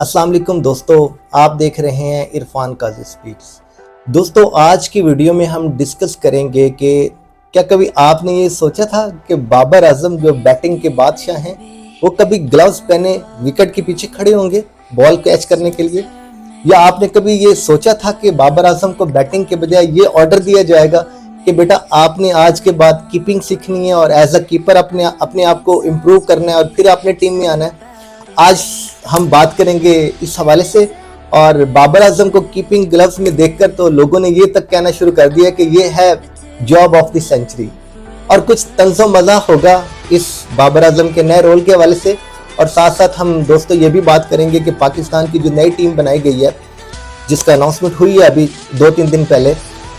अस्सलाम वालेकुम दोस्तों, आप देख रहे हैं इरफान काजी स्पीक्स। दोस्तों, आज की वीडियो में हम डिस्कस करेंगे कि क्या कभी आपने ये सोचा था कि बाबर आजम जो बैटिंग के बादशाह हैं वो कभी ग्लव्स पहने विकेट के पीछे खड़े होंगे बॉल कैच करने के लिए, या आपने कभी ये सोचा था कि बाबर आजम को बैटिंग के बजाय ये ऑर्डर दिया जाएगा कि बेटा आपने आज के बाद कीपिंग सीखनी है और एज अ कीपर अपने आप को इम्प्रूव करना है और फिर अपने टीम में आना है। आज हम बात करेंगे इस हवाले से। और बाबर आजम को कीपिंग ग्लव्स में देखकर तो लोगों ने ये तक कहना शुरू कर दिया कि ये है जॉब ऑफ द सेंचुरी, और कुछ तंज़ो मज़ाक होगा इस बाबर आजम के नए रोल के हवाले से। और साथ साथ हम दोस्तों ये भी बात करेंगे कि पाकिस्तान की जो नई टीम बनाई गई है, जिसका अनाउंसमेंट हुई है अभी 2-3 दिन पहले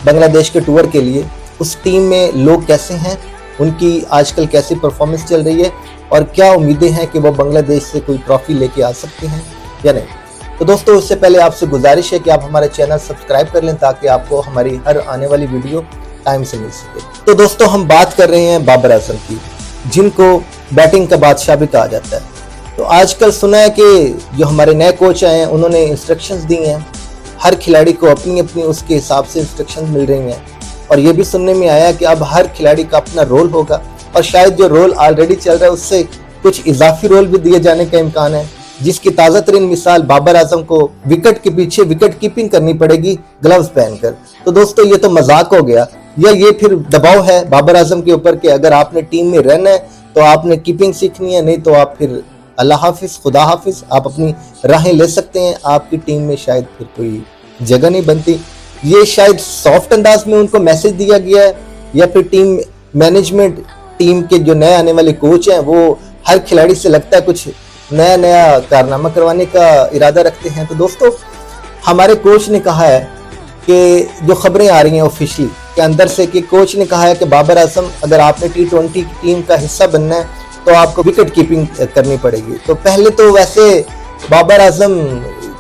बांग्लादेश के टूर के लिए, उस टीम में लोग कैसे हैं, उनकी आजकल कैसी परफॉर्मेंस चल रही है और क्या उम्मीदें हैं कि वो बांग्लादेश से कोई ट्रॉफी लेके आ सकते हैं या नहीं। तो दोस्तों, उससे पहले आपसे गुजारिश है कि आप हमारे चैनल सब्सक्राइब कर लें ताकि आपको हमारी हर आने वाली वीडियो टाइम से मिल सके। तो दोस्तों, हम बात कर रहे हैं बाबर आजम की, जिनको बैटिंग का बादशाह भी कहा जाता है। तो आजकल सुना है कि जो हमारे नए कोच आए हैं उन्होंने इंस्ट्रक्शंस दी हैं, हर खिलाड़ी को अपनी अपनी उसके हिसाब से इंस्ट्रक्शंस मिल रही हैं। और ये भी सुनने में आया कि अब हर खिलाड़ी का अपना रोल होगा और शायद जो रोल ऑलरेडी चल रहा है उससे कुछ इजाफी रोल भी दिए जाने का इम्कान है, जिसकी ताज़ा तरीन मिसाल बाबर आजम को विकेट के पीछे विकेट कीपिंग करनी पड़ेगी ग्लव्स पहनकर। तो दोस्तों, ये तो मजाक हो गया, या ये फिर दबाव है बाबर आजम के ऊपर कि अगर आपने टीम में रहना है तो आपने कीपिंग सीखनी है, नहीं तो आप फिर अल्लाह हाफिज खुदा हाफिज, आप अपनी राहें ले सकते हैं, आपकी टीम में शायद फिर कोई जगह नहीं बनती। ये शायद सॉफ्ट अंदाज में उनको मैसेज दिया गया है, या फिर टीम मैनेजमेंट, टीम के जो नए आने वाले कोच हैं वो हर खिलाड़ी से लगता है कुछ नया नया कारनामा करवाने का इरादा रखते हैं। तो दोस्तों, हमारे कोच ने कहा है कि जो खबरें आ रही हैं ऑफिशियली के अंदर से, कि कोच ने कहा है कि बाबर आजम अगर आपने T20 की टीम का हिस्सा बनना है तो आपको विकेट कीपिंग करनी पड़ेगी। तो पहले तो वैसे बाबर आजम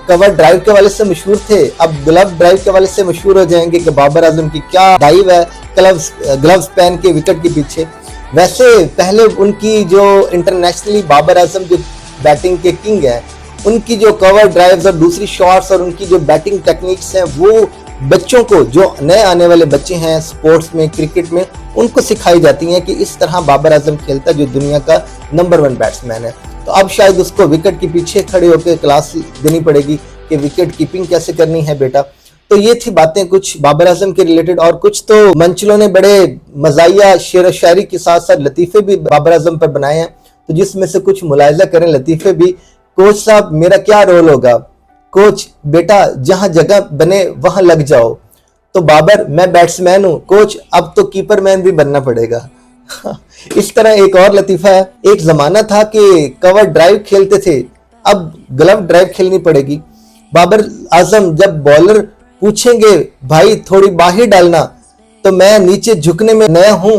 कवर ड्राइव के वाले से मशहूर थे, अब ग्लव ड्राइव के वाले से मशहूर हो जाएंगे कि बाबर आजम की क्या डाइव है ग्लव्स पहन के विकेट के पीछे। वैसे पहले उनकी जो इंटरनेशनली बाबर आजम जो बैटिंग के किंग है, उनकी जो कवर ड्राइव्स और दूसरी शॉट्स और उनकी जो बैटिंग टेक्निक्स हैं वो बच्चों को, जो नए आने वाले बच्चे हैं स्पोर्ट्स में, क्रिकेट में, उनको सिखाई जाती हैं कि इस तरह बाबर आजम खेलता जो दुनिया का नंबर 1 बैट्समैन है। तो अब शायद उसको विकेट के पीछे खड़े होकर क्लास देनी पड़ेगी कि विकेट कीपिंग कैसे करनी है बेटा। तो ये थी बातें कुछ बाबर आजम के रिलेटेड, और कुछ तो मंचलों ने बड़े मज़ाहिया शेर व शायरी के साथ साथ लतीफ़े भी बाबर आजम पर बनाए हैं। तो जिसमें से कुछ मुलाहिजा करें लतीफ़े भी। कोच साहब, मेरा क्या रोल होगा? कोच, बेटा जहां जगह बने वहां लग जाओ। तो बाबर, मैं बैट्समैन हूं। कोच, अब तो कीपर मैन भी बनना पड़ेगा। इस तरह एक और लतीफा है, एक जमाना था कि कवर ड्राइव खेलते थे, अब ग्लव ड्राइव खेलनी पड़ेगी। बाबर आजम जब बॉलर पूछेंगे भाई थोड़ी बाहर डालना, तो मैं नीचे झुकने में नया हूं,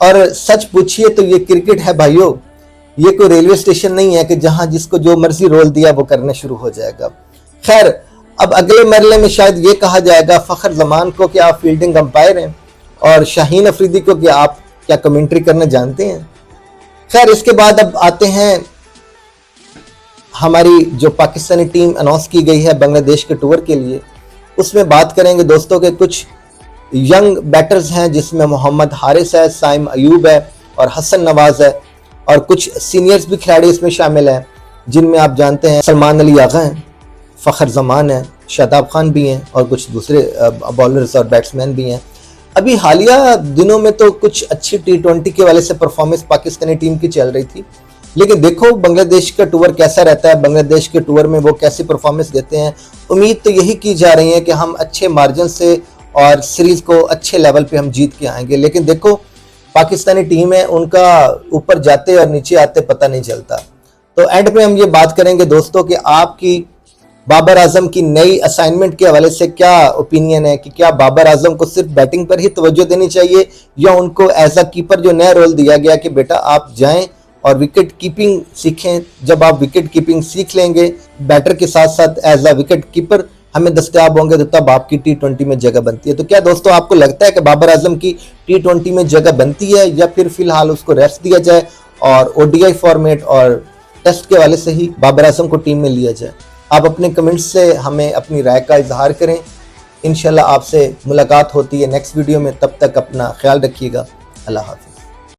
और सच पूछिए तो ये क्रिकेट है भाइयों, ये कोई रेलवे स्टेशन नहीं है कि जहां जिसको जो मर्जी रोल दिया वो करने शुरू हो जाएगा। खैर, अब अगले मरले में शायद ये कहा जाएगा फखर जमान को कि आप फील्डिंग अंपायर हैं, और शाहीन अफरीदी को कि आप क्या कमेंट्री करना जानते हैं। खैर, इसके बाद अब आते हैं हमारी जो पाकिस्तानी टीम अनाउंस की गई है बांग्लादेश के टूर के लिए, उसमें बात करेंगे दोस्तों के कुछ यंग बैटर्स हैं, जिसमें मोहम्मद हारिस है, साइम अयूब है और हसन नवाज है, और कुछ सीनियर्स भी खिलाड़ी इसमें शामिल हैं, जिनमें आप जानते हैं सलमान अली आगा हैं, फ़खर जमान है, शादाब खान भी हैं, और कुछ दूसरे बॉलर्स और बैट्समैन भी हैं। अभी हालिया दिनों में तो कुछ अच्छी T20 के वाले से परफॉर्मेंस पाकिस्तानी टीम की चल रही थी, लेकिन देखो बांग्लादेश का टूर कैसा रहता है, बांग्लादेश के टूर में वो कैसी परफॉर्मेंस देते हैं। उम्मीद तो यही की जा रही है कि हम अच्छे मार्जिन से और सीरीज़ को अच्छे लेवल पे हम जीत के आएंगे, लेकिन देखो पाकिस्तानी टीम है, उनका ऊपर जाते और नीचे आते पता नहीं चलता। तो एंड पे हम ये बात करेंगे दोस्तों कि आपकी बाबर आजम की नई असाइनमेंट के हवाले से क्या ओपिनियन है, कि क्या बाबर आजम को सिर्फ बैटिंग पर ही तवज्जो देनी चाहिए, या उनको एज अ कीपर जो नया रोल दिया गया कि बेटा आप जाएं और विकेट कीपिंग सीखें। जब आप विकेट कीपिंग सीख लेंगे, बैटर के साथ साथ एज अ विकेट कीपर हमें दस्तयाब होंगे, तो तब आपकी T20 में जगह बनती है। तो क्या दोस्तों आपको लगता है कि बाबर आजम की T20 में जगह बनती है, या फिर फिलहाल उसको रेस्ट दिया जाए और ODI फॉर्मेट और टेस्ट के वाले से ही बाबर आजम को टीम में लिया जाए? आप अपने कमेंट्स से हमें अपनी राय का इजहार करें। इंशाल्लाह आपसे मुलाकात होती है नेक्स्ट वीडियो में, तब तक अपना ख्याल रखिएगा। अल्लाह हाफ़िज़।